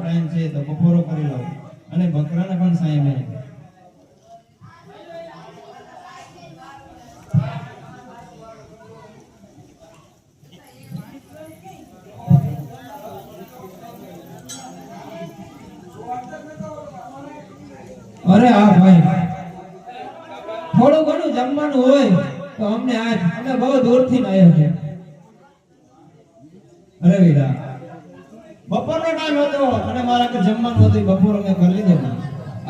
Time છે તો બપોરો કરી લઉં અને બકરાને પણ સાંઈ મેં અરે હા ભાઈ થોડું ઘણું જમવાનું હોય તો અમને આજ અમે બહુ દૂરથી આવ્યા છે. અરે વીરા બપોરનો ટાઈમ હતો અને મારા કે જમવાનું હતું બપોર મેં કરી લીધો.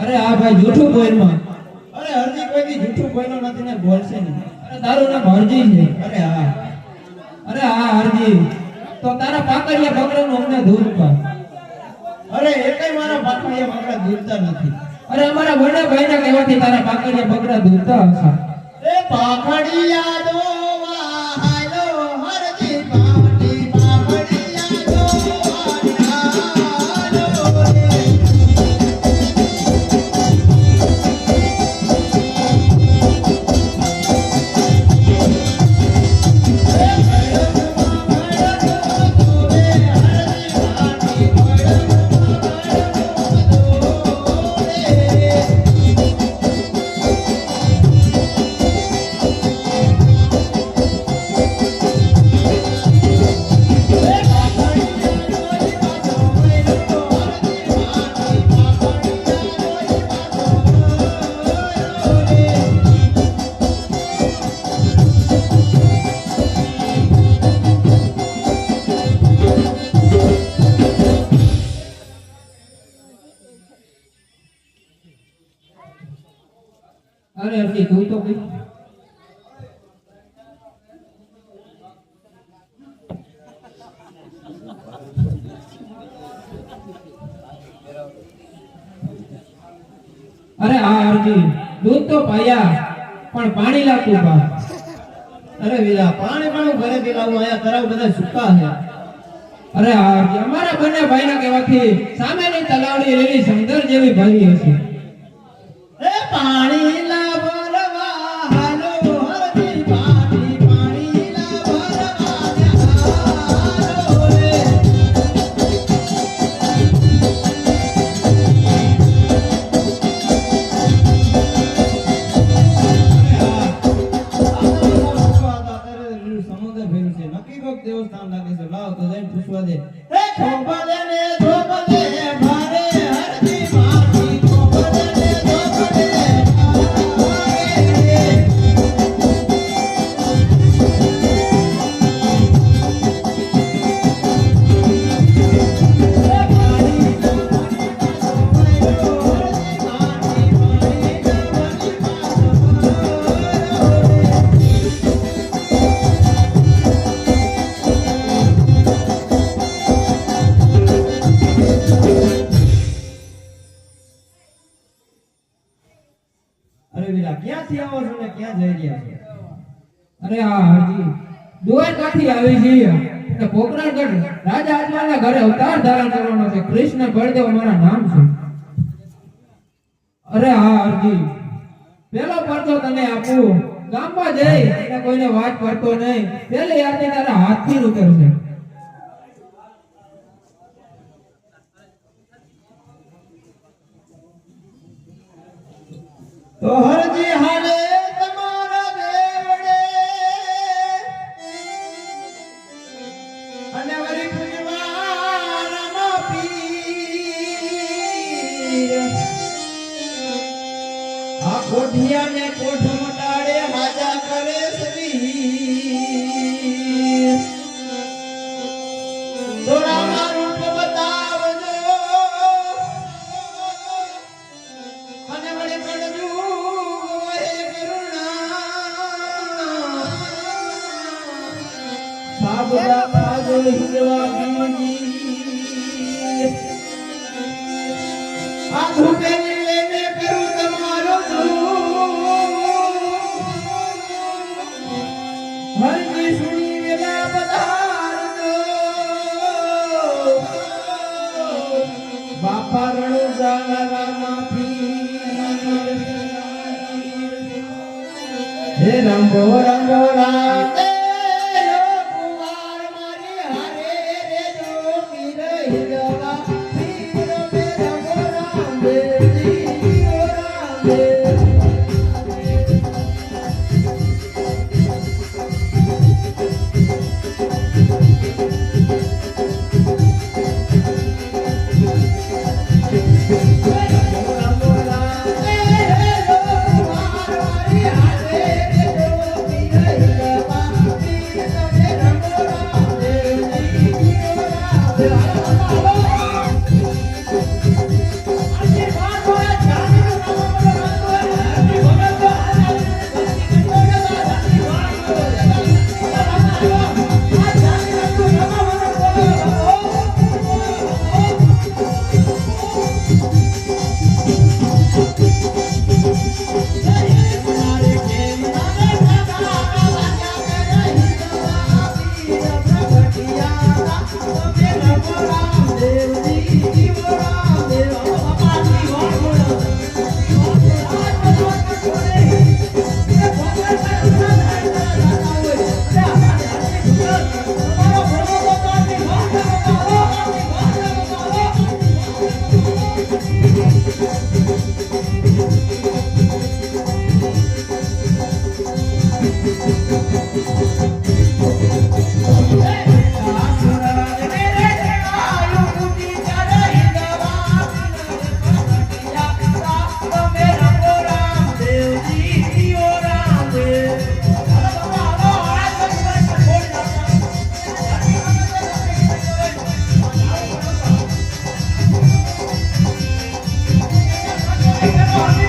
અરે હા ભાઈ જૂઠું બોલમાં. અરે હરજી કોઈ દી જૂઠું બોલ્યો નથી ને બોલશે નહીં. અરે તારું નામ હરજી છે. અરે હા હરજી તો તારા પાકડિયા બકરાનું અમને દૂર કર. અરે એકેય મારા પાકડિયા બકરા દૂરતા નથી. અરે અમારા બંને ભાઈના કહેવાથી તારા પાકડિયા બકરા દૂરતા હશે. એ પાકડિયા દોવા હાલો હરજી પાવડી પાકડિયા દોવા હાલો રે. અરે હરજી તું તો કઈ અરે હા હરજી દૂધ તો પાયા પણ પાણી લાગતું પા. અરે વીરા પાણી પણ ઘરે પીલાવું આયા તરાવ બધા સુકા છે. અરે હા હરજી અમારા બંને ભાઈના કહેવાથી સામેની તલાવડી લીલી સમંદર જેવી ભરી હશે. એ પાણી લા ભરવા હાલો હરજી પાણી પાણી લા ભરવા હાલો રે. સમુદ્ર ભેરું છે નક્કી કોક દેવસ્થાન લાગે છે. લાવ તો જઈને પૂછવા દે. એ ખોપલે ને ધોપલે ભારે હરજી પાણી ખોપલે ને ધોપલે ભારે. અરે વીરા ક્યાંથી આવો છો ને ક્યાં જઈ રહ્યા છો? અરે હા હરજી દ્વારકાથી આવી છીએ અને પોકરણગઢ રાજા અજમાલના ઘરે અવતાર ધારણ કરવાનો છે. કૃષ્ણ બળદેવ અમારા નામ છે. અરે હા હરજી પેલો પરચો તને આપું ગામમાં જઈ અને કોઈને વાત કરતો નહીં. પેલી આરતી તારા હાથથી ઉતરશે. તો હરજી હાલે તમારા દેવડે અને વરી પૂજવાના પીર આ કોઠિયાને કોઠ મટાડે હાજા કરે શ્રી તો રામા રૂપ બતાવજો અને વળી પડજો સાબરા પાજો હિરવા ગીજી આ ધૂપે લઈને કરું તમારો હરજી સુણી વેલા પધારજો બાપા રણુ જાગરા માફી હે રંગો રંગો રાતે કુમાર મારી હારે રે જો પીર હિરવા પીર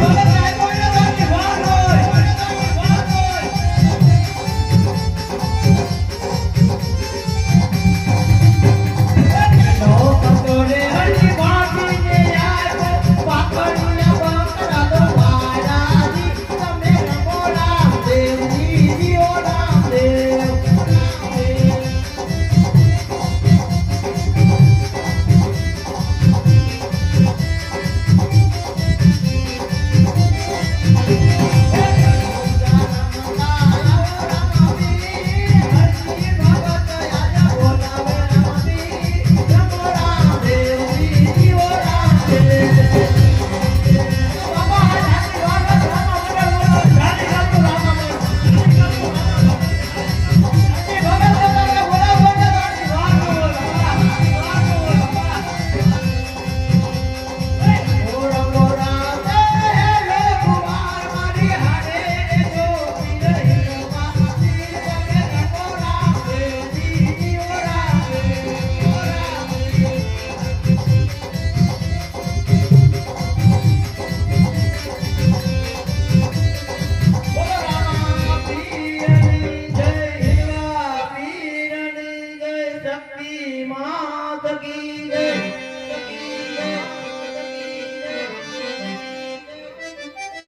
ભલે